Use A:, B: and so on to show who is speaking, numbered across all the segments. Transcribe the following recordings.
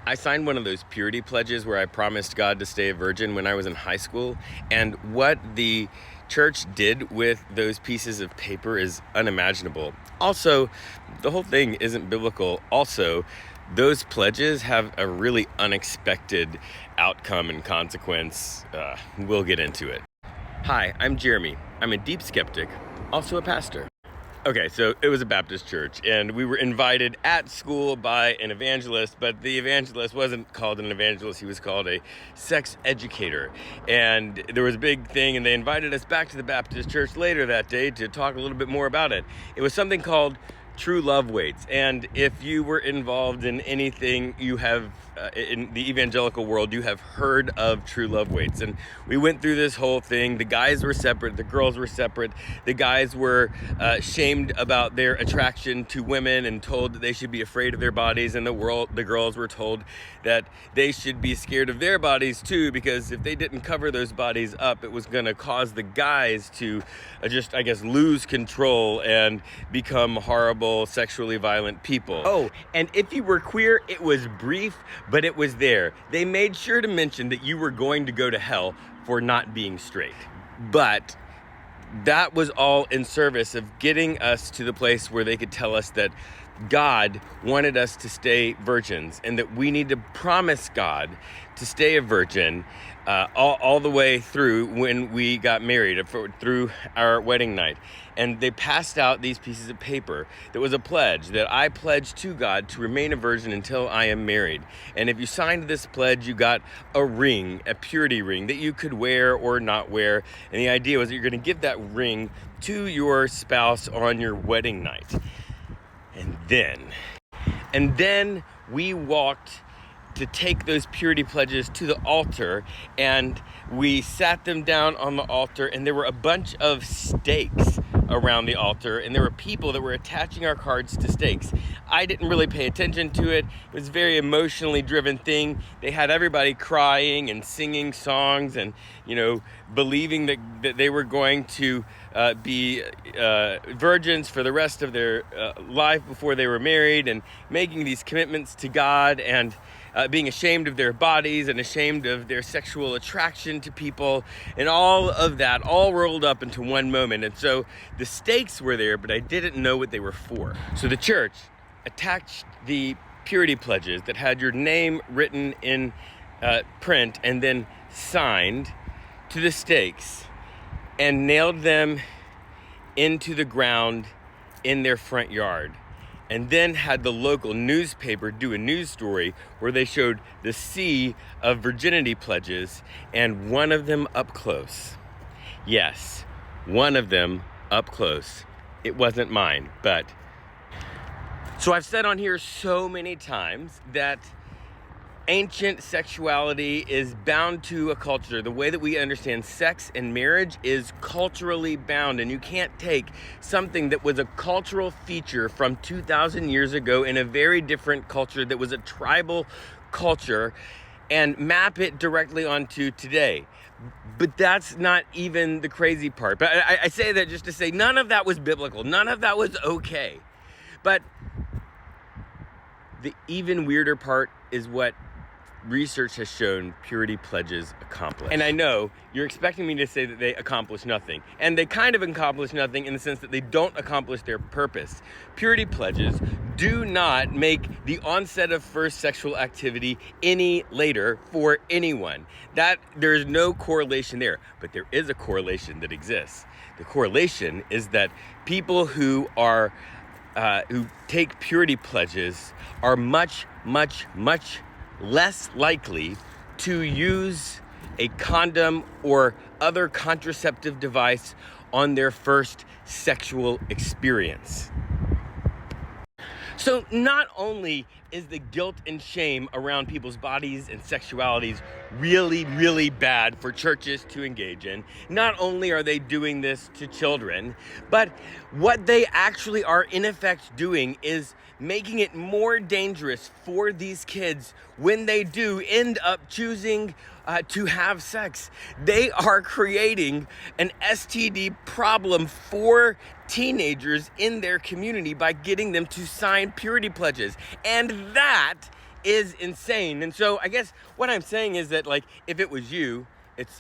A: I signed one of those purity pledges where I promised God to stay a virgin when I was in high school, and what the church did with those pieces of paper is unimaginable. Also, the whole thing isn't biblical. Also, those pledges have a really unexpected outcome and consequence. We'll get into it. Hi, I'm Jeremy. I'm a deep skeptic, also a pastor. Okay, so it was a Baptist church, and we were invited at school by an evangelist, but the evangelist wasn't called an evangelist, he was called a sex educator. And there was a big thing, and they invited us back to the Baptist church later that day to talk a little bit more about it. It was something called True Love Weights, and if you were involved in anything you have in the evangelical world, you have heard of True Love Weights. And we went through this whole thing. The guys were separate, the girls were separate. The guys were shamed about their attraction to women and told that they should be afraid of their bodies, and the girls were told that they should be scared of their bodies too, because if they didn't cover those bodies up, it was going to cause the guys to lose control and become horrible, sexually violent people. Oh, and if you were queer, it was brief, but it was there. They made sure to mention that you were going to go to hell for not being straight. But that was all in service of getting us to the place where they could tell us that God wanted us to stay virgins, and that we need to promise God to stay a virgin all the way through when we got married, through our wedding night. And they passed out these pieces of paper that was a pledge that I pledged to God to remain a virgin until I am married. And if you signed this pledge, you got a ring, a purity ring that you could wear or not wear. And the idea was that you're going to give that ring to your spouse on your wedding night. And then we walked to take those purity pledges to the altar, and we sat them down on the altar, and there were a bunch of stakes around the altar, and there were people that were attaching our cards to stakes. I didn't really pay attention to it. It was a very emotionally driven thing. They had everybody crying and singing songs and, believing that they were going to be virgins for the rest of their life before they were married, and making these commitments to God, and being ashamed of their bodies and ashamed of their sexual attraction to people, and all of that all rolled up into one moment. And so the stakes were there, but I didn't know what they were for. So the church attached the purity pledges that had your name written in print and then signed to the stakes, and nailed them into the ground in their front yard. And then had the local newspaper do a news story where they showed the sea of virginity pledges, and one of them up close. Yes, one of them up close. It wasn't mine, but... So I've said on here so many times that ancient sexuality is bound to a culture. The way that we understand sex and marriage is culturally bound, and you can't take something that was a cultural feature from 2,000 years ago in a very different culture that was a tribal culture and map it directly onto today. But that's not even the crazy part. But I say that just to say none of that was biblical. None of that was okay. But the even weirder part is what research has shown purity pledges accomplish. And I know you're expecting me to say that they accomplish nothing. And they kind of accomplish nothing in the sense that they don't accomplish their purpose. Purity pledges do not make the onset of first sexual activity any later for anyone. That there's no correlation there, but there is a correlation that exists. The correlation is that people who take purity pledges are much, much, much less likely to use a condom or other contraceptive device on their first sexual experience. So not only is the guilt and shame around people's bodies and sexualities really, really bad for churches to engage in, not only are they doing this to children, but what they actually are in effect doing is making it more dangerous for these kids when they do end up choosing to have sex. They are creating an STD problem for teenagers in their community by getting them to sign purity pledges. And that is insane. And so I guess what I'm saying is that, like, if it was you,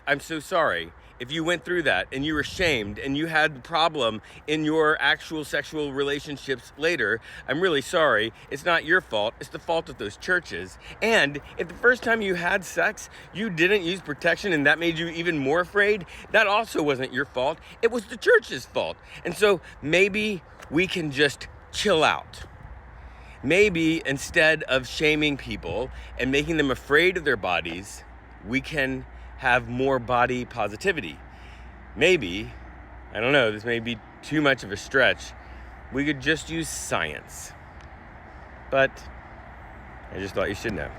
A: I'm so sorry. If you went through that and you were shamed and you had a problem in your actual sexual relationships later, I'm really sorry. It's not your fault. It's the fault of those churches. And if the first time you had sex, you didn't use protection and that made you even more afraid, that also wasn't your fault. It was the church's fault. And so maybe we can just chill out. Maybe instead of shaming people and making them afraid of their bodies, we can have more body positivity. Maybe, I don't know, this may be too much of a stretch, we could just use science. But I just thought you should know.